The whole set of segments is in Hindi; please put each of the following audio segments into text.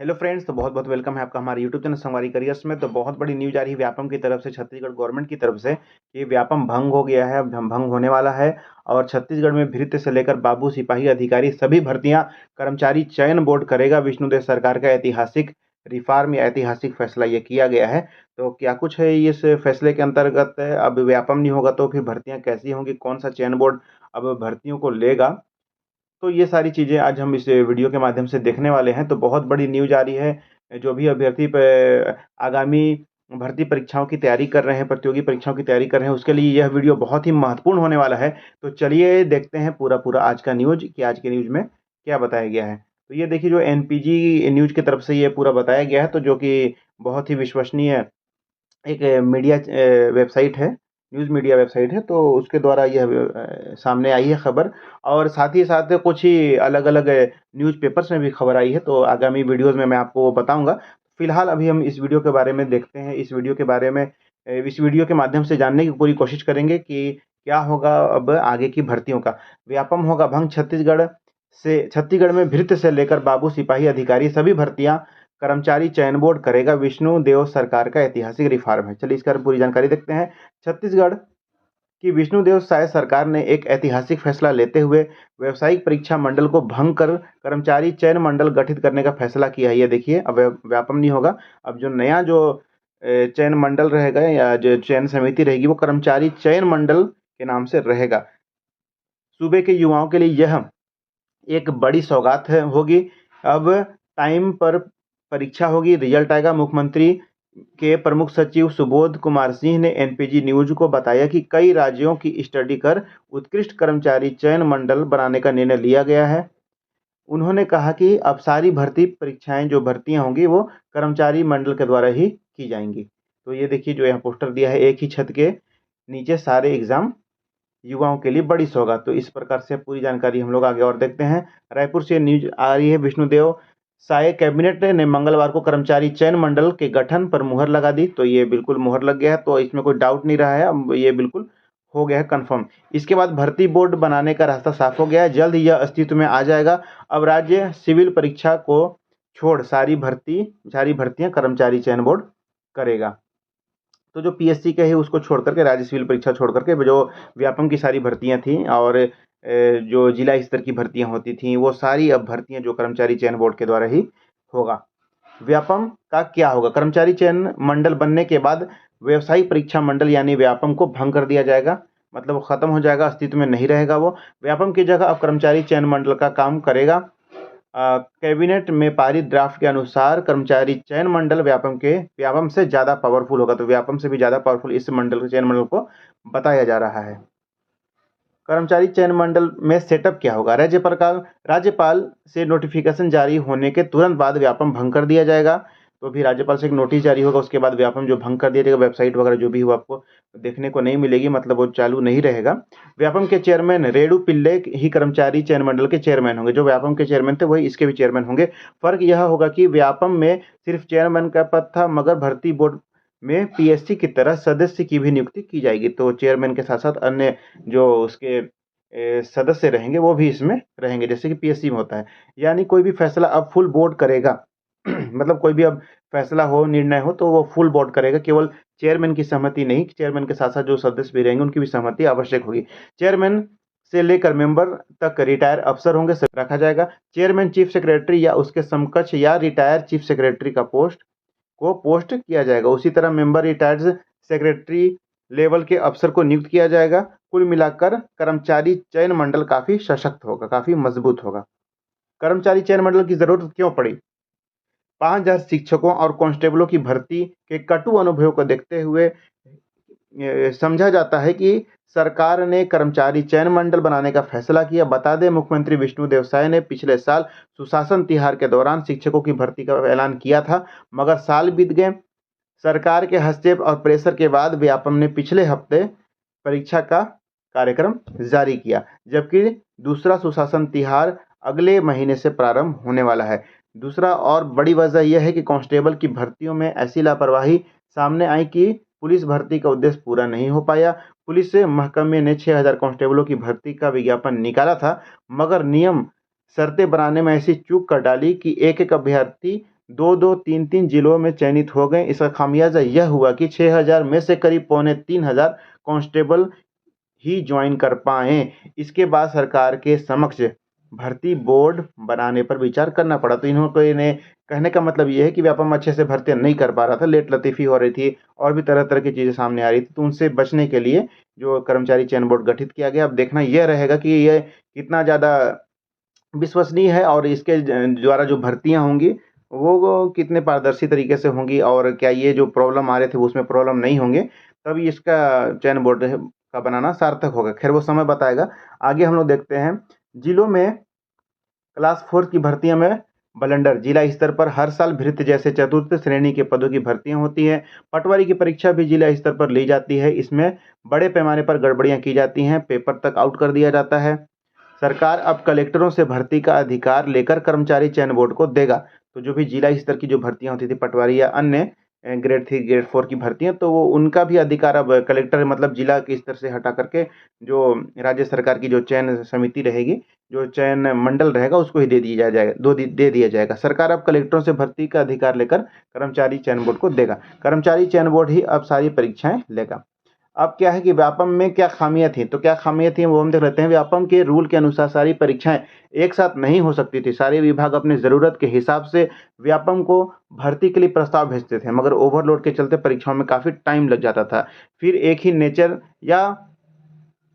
हेलो फ्रेंड्स, तो बहुत-बहुत वेलकम है आपका हमारे यूट्यूब चैनल संगवारी करियर्स में। तो बहुत बड़ी न्यूज़ आ रही है व्यापम की तरफ से, छत्तीसगढ़ गवर्नमेंट की तरफ से कि व्यापम भंग हो गया है, भंग होने वाला है और छत्तीसगढ़ में भृत्य से लेकर बाबू, सिपाही, अधिकारी सभी भर्तियाँ कर्मचारी चयन बोर्ड करेगा। विष्णुदेव सरकार का ऐतिहासिक रिफॉर्म या ऐतिहासिक फैसला ये किया गया है। तो क्या कुछ है इस फैसले के अंतर्गत? अब व्यापम नहीं होगा तो फिर भर्तियाँ कैसी होंगी? कौन-सा चयन बोर्ड अब भर्तियों को लेगा? तो ये सारी चीज़ें आज हम इस वीडियो के माध्यम से देखने वाले हैं। तो बहुत बड़ी न्यूज़ आ रही है, जो भी अभ्यर्थी प आगामी भर्ती परीक्षाओं की तैयारी कर रहे हैं, प्रतियोगी परीक्षाओं की तैयारी कर रहे हैं, उसके लिए यह वीडियो बहुत ही महत्वपूर्ण होने वाला है। तो चलिए देखते हैं पूरा-पूरा आज का न्यूज़ कि आज के न्यूज़ में क्या बताया गया है। तो ये देखिए, जो एनपीजी न्यूज़ की तरफ से ये पूरा बताया गया है, तो जो कि बहुत ही विश्वसनीय एक मीडिया वेबसाइट है, न्यूज़ मीडिया वेबसाइट है, तो उसके द्वारा यह सामने आई है खबर। और साथ ही साथ कुछ ही अलग-अलग न्यूज़पेपर्स में भी खबर आई है, तो आगामी वीडियोज़ में मैं आपको वो बताऊँगा। फिलहाल अभी हम इस वीडियो के बारे में देखते हैं, इस वीडियो के बारे में इस वीडियो के माध्यम से जानने की पूरी कोशिश करेंगे कि क्या होगा अब आगे की भर्तियों का। व्यापम होगा भंग, छत्तीसगढ़ में भृत्य से लेकर बाबू, सिपाही, अधिकारी सभी भर्तियाँ कर्मचारी चयन बोर्ड करेगा। विष्णु देव सरकार का ऐतिहासिक रिफॉर्म है। चलिए इसका पूरी जानकारी देखते हैं। छत्तीसगढ़ की विष्णुदेव साय सरकार ने एक ऐतिहासिक फैसला लेते हुए व्यावसायिक परीक्षा मंडल को भंग कर कर्मचारी चयन मंडल गठित करने का फैसला किया है। ये देखिए, अब व्यापम नहीं होगा। अब जो नया जो चयन मंडल रहेगा या जो चयन समिति रहेगी वो कर्मचारी चयन मंडल के नाम से रहेगा। सूबे के युवाओं के लिए यह एक बड़ी सौगात है होगी। अब टाइम पर परीक्षा होगी, रिजल्ट आएगा। मुख्यमंत्री के प्रमुख सचिव सुबोध कुमार सिंह ने एनपीजी न्यूज़ को बताया कि कई राज्यों की स्टडी कर उत्कृष्ट कर्मचारी चयन मंडल बनाने का निर्णय लिया गया है। उन्होंने कहा कि अब सारी भर्ती परीक्षाएं, जो भर्तियां होंगी वो कर्मचारी मंडल के द्वारा ही की जाएंगी। तो ये देखिए, जो यहाँ पोस्टर दिया है, एक ही छत के नीचे सारे एग्जाम, युवाओं के लिए बड़ी सौगात। तो इस प्रकार से पूरी जानकारी हम लोग आगे और देखते हैं। रायपुर से न्यूज आ रही है, विष्णुदेव साय कैबिनेट ने मंगलवार को कर्मचारी चयन मंडल के गठन पर मुहर लगा दी। तो ये बिल्कुल मुहर लग गया है, तो इसमें कोई डाउट नहीं रहा है, अब ये बिल्कुल हो गया है कंफर्म। इसके बाद भर्ती बोर्ड बनाने का रास्ता साफ हो गया है, जल्द ही यह अस्तित्व में आ जाएगा। अब राज्य सिविल परीक्षा को छोड़ सारी भर्तियां कर्मचारी चयन बोर्ड करेगा। तो जो पीएससी के है उसको छोड़ करके, राज्य सिविल परीक्षा छोड़ करके जो व्यापम की सारी भर्तियां थी और जो जिला स्तर की भर्तियां होती थी, वो सारी अब भर्तियां जो कर्मचारी चयन बोर्ड के द्वारा ही होगा। व्यापम का क्या होगा? कर्मचारी चयन मंडल बनने के बाद व्यावसायिक परीक्षा मंडल यानी व्यापम को भंग कर दिया जाएगा, मतलब वो खत्म हो जाएगा, अस्तित्व में नहीं रहेगा वो। व्यापम की जगह अब कर्मचारी चयन मंडल का काम करेगा। कैबिनेट में पारित ड्राफ्ट के अनुसार कर्मचारी चयन मंडल व्यापम से ज़्यादा पावरफुल होगा। तो व्यापम से भी ज़्यादा पावरफुल इस चयन मंडल को बताया जा रहा है। कर्मचारी चयन मंडल में सेटअप क्या होगा? राज्यपाल से नोटिफिकेशन जारी होने के तुरंत बाद व्यापम भंग कर दिया जाएगा। तो भी राज्यपाल से एक नोटिस जारी होगा, उसके बाद व्यापम जो भंग कर दिया जाएगा, वेबसाइट वगैरह जो भी हो आपको देखने को नहीं मिलेगी, मतलब वो चालू नहीं रहेगा। व्यापम के चेयरमैन रेणु पिल्ले ही कर्मचारी चयन मंडल के चेयरमैन होंगे। जो व्यापम के चेयरमैन थे वही इसके भी चेयरमैन होंगे। फर्क यह होगा कि व्यापम में सिर्फ चेयरमैन का पद था, मगर भर्ती बोर्ड में पीएससी की तरह सदस्य की भी नियुक्ति की जाएगी। तो चेयरमैन के साथ साथ अन्य जो उसके सदस्य रहेंगे वो भी इसमें रहेंगे, जैसे कि पीएससी में होता है। यानी कोई भी फैसला अब फुल बोर्ड करेगा। मतलब कोई भी अब फैसला हो, निर्णय हो, तो वो फुल बोर्ड करेगा, केवल चेयरमैन की सहमति नहीं। चेयरमैन के साथ साथ जो सदस्य भी रहेंगे उनकी भी सहमति आवश्यक होगी। चेयरमैन से लेकर मेंबर तक रिटायर अफसर होंगे, सब रखा जाएगा। चेयरमैन चीफ सेक्रेटरी या उसके समकक्ष या रिटायर चीफ सेक्रेटरी का पोस्ट किया जाएगा। उसी तरह मेंबर रिटायर्ड सेक्रेटरी लेवल के अफसर को नियुक्त किया जाएगा। कुल मिलाकर कर्मचारी चयन मंडल काफी सशक्त होगा, काफी मजबूत होगा। कर्मचारी चयन मंडल की जरूरत क्यों पड़ी? 5,000 शिक्षकों और कांस्टेबलों की भर्ती के कटु अनुभव को देखते हुए समझा जाता है कि सरकार ने कर्मचारी चयन मंडल बनाने का फैसला किया। बता दें, मुख्यमंत्री विष्णुदेव साय ने पिछले साल सुशासन तिहार के दौरान शिक्षकों की भर्ती का ऐलान किया था, मगर साल बीत गए। सरकार के हस्तक्षेप और प्रेशर के बाद व्यापम ने पिछले हफ्ते परीक्षा का कार्यक्रम जारी किया, जबकि दूसरा सुशासन तिहार अगले महीने से प्रारंभ होने वाला है। दूसरा और बड़ी वजह यह है कि कांस्टेबल की भर्तियों में ऐसी लापरवाही सामने आई कि पुलिस भर्ती का उद्देश्य पूरा नहीं हो पाया। पुलिस महकमे ने 6,000 कांस्टेबलों की भर्ती का विज्ञापन निकाला था, मगर नियम शर्तें बनाने में ऐसी चूक कर डाली कि एक एक अभ्यर्थी 2-2, 3-3 जिलों में चयनित हो गए। इसका खामियाजा यह हुआ कि 6,000 में से करीब पौने 3,000 कांस्टेबल ही ज्वाइन कर पाए। इसके बाद सरकार के समक्ष भर्ती बोर्ड बनाने पर विचार करना पड़ा। तो इन्हें कहने का मतलब ये है कि व्यापम अच्छे से भर्ती नहीं कर पा रहा था, लेट लतीफ़ी हो रही थी और भी तरह-तरह की चीज़ें सामने आ रही थी। तो उनसे बचने के लिए जो कर्मचारी चयन बोर्ड गठित किया गया। अब देखना यह रहेगा कि ये कितना ज़्यादा विश्वसनीय है और इसके द्वारा जो भर्तियाँ होंगी वो कितने पारदर्शी तरीके से होंगी और क्या ये जो प्रॉब्लम आ रहे थे वो उसमें प्रॉब्लम नहीं होंगे, तभी इसका चयन बोर्ड का बनाना सार्थक होगा। खैर वो समय बताएगा। आगे हम लोग देखते हैं, जिलों में क्लास 4 की भर्तियों में बलंडर। जिला स्तर पर हर साल भृत्य जैसे चतुर्थ श्रेणी के पदों की भर्तियां होती हैं। पटवारी की परीक्षा भी जिला स्तर पर ली जाती है। इसमें बड़े पैमाने पर गड़बड़ियां की जाती हैं, पेपर तक आउट कर दिया जाता है। सरकार अब कलेक्टरों से भर्ती का अधिकार लेकर कर्मचारी चयन बोर्ड को देगा। तो जो भी जिला स्तर की जो भर्तियां होती थी, पटवारी या अन्य ग्रेड 3 ग्रेड 4 की भर्तियां, तो वो उनका भी अधिकार अब कलेक्टर मतलब जिला के स्तर से हटा करके जो राज्य सरकार की जो चयन समिति रहेगी, जो चयन मंडल रहेगा, उसको ही दे दिया जाएगा। सरकार अब कलेक्टरों से भर्ती का अधिकार लेकर कर्मचारी चयन बोर्ड को देगा। कर्मचारी चयन बोर्ड ही अब सारी परीक्षाएं लेगा। अब क्या है कि व्यापम में क्या खामियां थी, तो क्या खामियां थी वो हम देख लेते हैं। व्यापम के रूल के अनुसार सारी परीक्षाएं एक साथ नहीं हो सकती थी। सारे विभाग अपने ज़रूरत के हिसाब से व्यापम को भर्ती के लिए प्रस्ताव भेजते थे, मगर ओवरलोड के चलते परीक्षाओं में काफ़ी टाइम लग जाता था। फिर एक ही नेचर या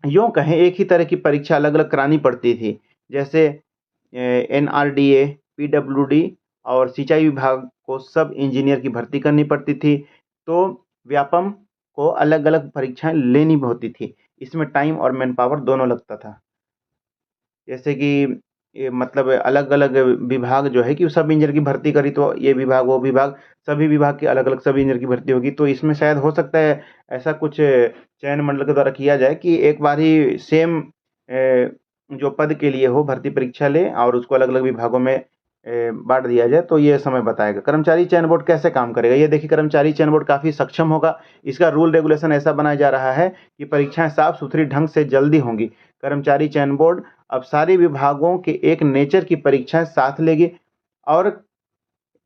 यूँ कहें एक ही तरह की परीक्षा अलग-अलग करानी पड़ती थी। जैसे एनआरडीए, पीडब्ल्यूडी और सिंचाई विभाग को सब इंजीनियर की भर्ती करनी पड़ती थी। तो व्यापम को अलग-अलग परीक्षाएँ लेनी होती थी। इसमें टाइम और मैन पावर दोनों लगता था। जैसे कि ये मतलब अलग-अलग विभाग जो है कि सब इंजीनियर की भर्ती करी, तो ये विभाग, वो विभाग, सभी विभाग के अलग-अलग सभी इंजीनियर की भर्ती होगी। तो इसमें शायद हो सकता है ऐसा कुछ चयन मंडल के द्वारा किया जाए कि एक बार ही सेम जो पद के लिए हो भर्ती परीक्षा ले और उसको अलग-अलग विभागों में बाँट दिया जाए, तो ये समय बताएगा। कर्मचारी चयन बोर्ड कैसे काम करेगा? ये देखिए, कर्मचारी चयन बोर्ड काफ़ी सक्षम होगा। इसका रूल रेगुलेशन ऐसा बनाया जा रहा है कि परीक्षाएँ साफ-सुथरी ढंग से जल्दी होंगी। कर्मचारी चयन बोर्ड अब सारे विभागों के एक नेचर की परीक्षाएँ साथ लेगी और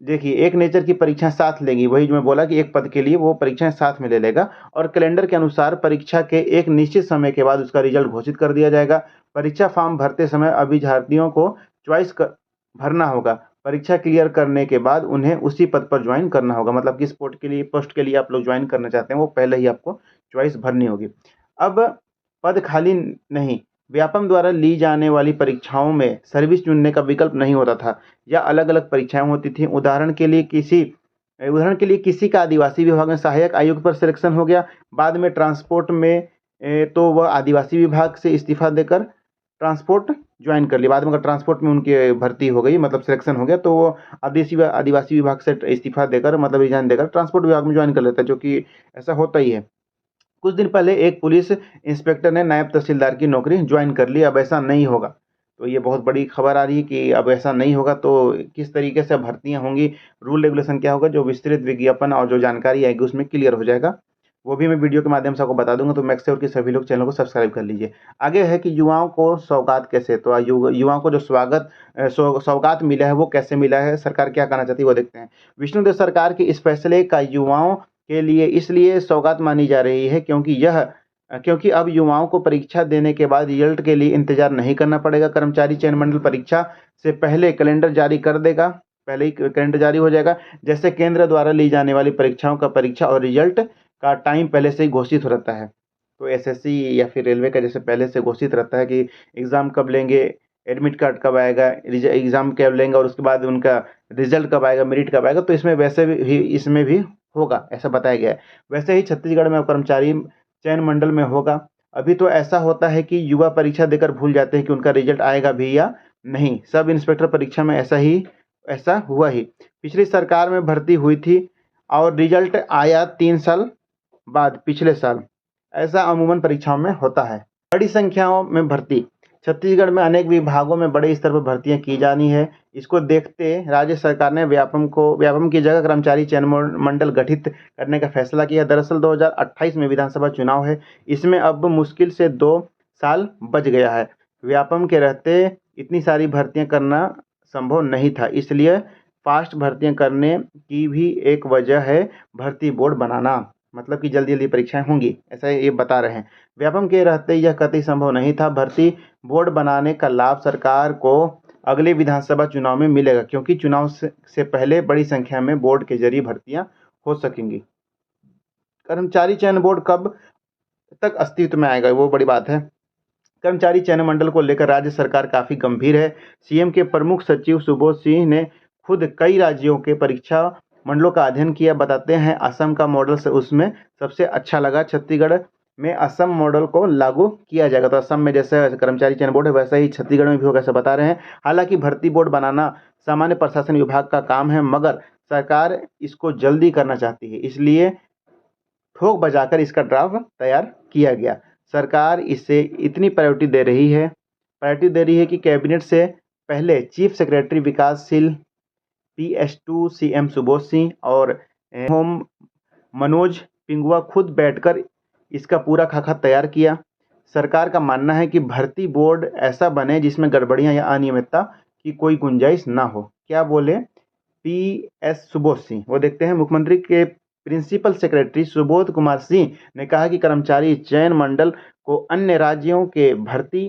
देखिए, एक नेचर की परीक्षाएँ साथ लेगी, वही जो मैं बोला कि एक पद के लिए वो परीक्षाएँ साथ में ले लेगा और कैलेंडर के अनुसार परीक्षा के एक निश्चित समय के बाद उसका रिज़ल्ट घोषित कर दिया जाएगा। परीक्षा फॉर्म भरते समय अभ्यर्थियों को चॉइस क भरना होगा। परीक्षा क्लियर करने के बाद उन्हें उसी पद पर जॉइन करना होगा। मतलब किस पोस्ट के लिए आप लोग जॉइन करना चाहते हैं, वो पहले ही आपको चॉइस भरनी होगी। अब पद खाली नहीं, व्यापम द्वारा ली जाने वाली परीक्षाओं में सर्विस चुनने का विकल्प नहीं होता था या अलग-अलग परीक्षाएँ होती थीं। उदाहरण के लिए किसी का आदिवासी विभाग में सहायक आयुक्त पर सिलेक्शन हो गया, बाद में ट्रांसपोर्ट में तो वह आदिवासी विभाग से इस्तीफ़ा देकर ट्रांसपोर्ट जॉइन कर लिया। बाद में अगर ट्रांसपोर्ट में उनकी भर्ती हो गई, मतलब सिलेक्शन हो गया, तो वो आदिवासी विभाग से इस्तीफ़ा देकर, मतलब रिज़ाइन देकर ट्रांसपोर्ट विभाग में जॉइन कर लेता है, जो कि ऐसा होता ही है। कुछ दिन पहले एक पुलिस इंस्पेक्टर ने नायब तहसीलदार की नौकरी ज्वाइन कर ली, अब ऐसा नहीं होगा। तो ये बहुत बड़ी खबर आ रही है कि अब ऐसा नहीं होगा, तो किस तरीके से भर्तियाँ होंगी, रूल रेगुलेशन क्या होगा, जो विस्तृत विज्ञापन और जो जानकारी आएगी उसमें क्लियर हो जाएगा। वो भी मैं वीडियो के माध्यम से आपको बता दूँगा, तो मेक श्योर कि सभी लोग चैनल को सब्सक्राइब कर लीजिए। आगे है कि युवाओं को सौगात कैसे, तो युवाओं को जो सौगात मिला है वो कैसे मिला है, सरकार क्या करना चाहती है वो देखते हैं। विष्णुदेव सरकार के इस फैसले का युवाओं के लिए इसलिए सौगात मानी जा रही है क्योंकि अब युवाओं को परीक्षा देने के बाद रिजल्ट के लिए इंतजार नहीं करना पड़ेगा। कर्मचारी चयन मंडल परीक्षा से पहले कैलेंडर जारी कर देगा, पहले ही कैलेंडर जारी हो जाएगा। जैसे केंद्र द्वारा ली जाने वाली परीक्षाओं का परीक्षा और रिजल्ट का टाइम पहले से ही घोषित हो रहता है। तो एसएससी या फिर रेलवे का जैसे पहले से घोषित रहता है कि एग्ज़ाम कब लेंगे, एडमिट कार्ड कब आएगा, एग्ज़ाम कब लेंगे और उसके बाद उनका रिजल्ट कब आएगा, मेरिट कब आएगा, तो इसमें भी होगा, ऐसा बताया गया है। वैसे ही छत्तीसगढ़ में कर्मचारी चयन मंडल में होगा। अभी तो ऐसा होता है कि युवा परीक्षा देकर भूल जाते हैं कि उनका रिजल्ट आएगा भी या नहीं। सब इंस्पेक्टर परीक्षा में ऐसा हुआ ही। पिछली सरकार में भर्ती हुई थी और रिजल्ट आया 3 साल बाद, पिछले साल। ऐसा अमूमन परीक्षाओं में होता है। बड़ी संख्याओं में भर्ती। छत्तीसगढ़ में अनेक विभागों में बड़े स्तर पर भर्तियां की जानी है। इसको देखते राज्य सरकार ने व्यापम की जगह कर्मचारी चयन मंडल गठित करने का फैसला किया। दरअसल 2028 में विधानसभा चुनाव है। इसमें अब मुश्किल से 2 साल बच गया है। व्यापम के रहते इतनी सारी भर्तियां करना संभव नहीं था। इसलिए फास्ट भर्तियां करने की भी एक वजह है भर्ती बोर्ड बनाना, मतलब कि जल्दी जल्दी परीक्षाएं होंगी, ऐसा ये बता रहे हैं। व्यापम के रहते यह कतई संभव नहीं था। भर्ती बोर्ड बनाने का लाभ सरकार को अगले विधानसभा चुनाव में मिलेगा, क्योंकि चुनाव से पहले बड़ी संख्या में बोर्ड के जरिए भर्तियां हो सकेंगी। कर्मचारी चयन बोर्ड कब तक अस्तित्व में आएगा, वो बड़ी बात है। कर्मचारी चयन मंडल को लेकर राज्य सरकार काफी गंभीर है। सीएम के प्रमुख सचिव सुबोध सिंह ने खुद कई राज्यों के परीक्षा मंडलों का अध्ययन किया। बताते हैं असम का मॉडल से उसमें सबसे अच्छा लगा। छत्तीसगढ़ में असम मॉडल को लागू किया जाएगा। तो असम में जैसे कर्मचारी चयन बोर्ड है वैसा ही छत्तीसगढ़ में भी होगा, ऐसा बता रहे हैं। हालांकि भर्ती बोर्ड बनाना सामान्य प्रशासन विभाग का काम है, मगर सरकार इसको जल्दी करना चाहती है, इसलिए ठोक बजाकर इसका ड्राफ्ट तैयार किया गया। सरकार इसे इतनी प्रायोरिटी दे रही है कि कैबिनेट से पहले चीफ सेक्रेटरी विकासशील PS2 CM सुबोध सिंह और होम मनोज पिंगुआ खुद बैठकर इसका पूरा खाका तैयार किया। सरकार का मानना है कि भर्ती बोर्ड ऐसा बने जिसमें गड़बड़ियां या अनियमितता की कोई गुंजाइश ना हो। क्या बोले PS सुबोध सिंह, वो देखते हैं। मुख्यमंत्री के प्रिंसिपल सेक्रेटरी सुबोध कुमार सिंह ने कहा कि कर्मचारी चयन मंडल को अन्य राज्यों के भर्ती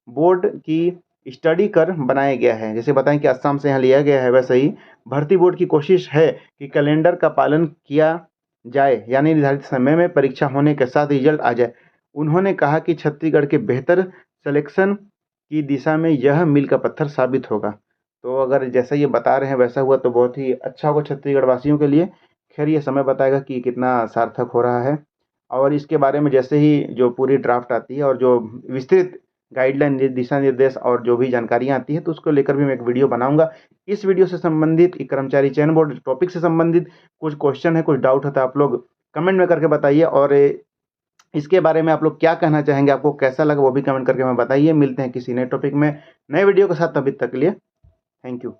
बोर्ड की स्टडी कर बनाया गया है। जैसे बताएं कि असम से यहाँ लिया गया है, वैसे ही भर्ती बोर्ड की कोशिश है कि कैलेंडर का पालन किया जाए, यानी निर्धारित समय में परीक्षा होने के साथ रिजल्ट आ जाए। उन्होंने कहा कि छत्तीसगढ़ के बेहतर सिलेक्शन की दिशा में यह मील का पत्थर साबित होगा। तो अगर जैसा ये बता रहे हैं वैसा हुआ तो बहुत ही अच्छा होगा छत्तीसगढ़ वासियों के लिए। खैर ये समय बताएगा कि कितना सार्थक हो रहा है। और इसके बारे में जैसे ही जो पूरी ड्राफ्ट आती है और जो विस्तृत गाइडलाइन दिशा निर्देश और जो भी जानकारियाँ आती है तो उसको लेकर भी मैं एक वीडियो बनाऊंगा। इस वीडियो से संबंधित कर्मचारी चयन बोर्ड टॉपिक से संबंधित कुछ क्वेश्चन है, कुछ डाउट है तो आप लोग कमेंट में करके बताइए। और इसके बारे में आप लोग क्या कहना चाहेंगे, आपको कैसा लगा वो भी कमेंट करके हमें बताइए। मिलते हैं किसी नए टॉपिक में नए वीडियो के साथ, तभी तक के लिए थैंक यू।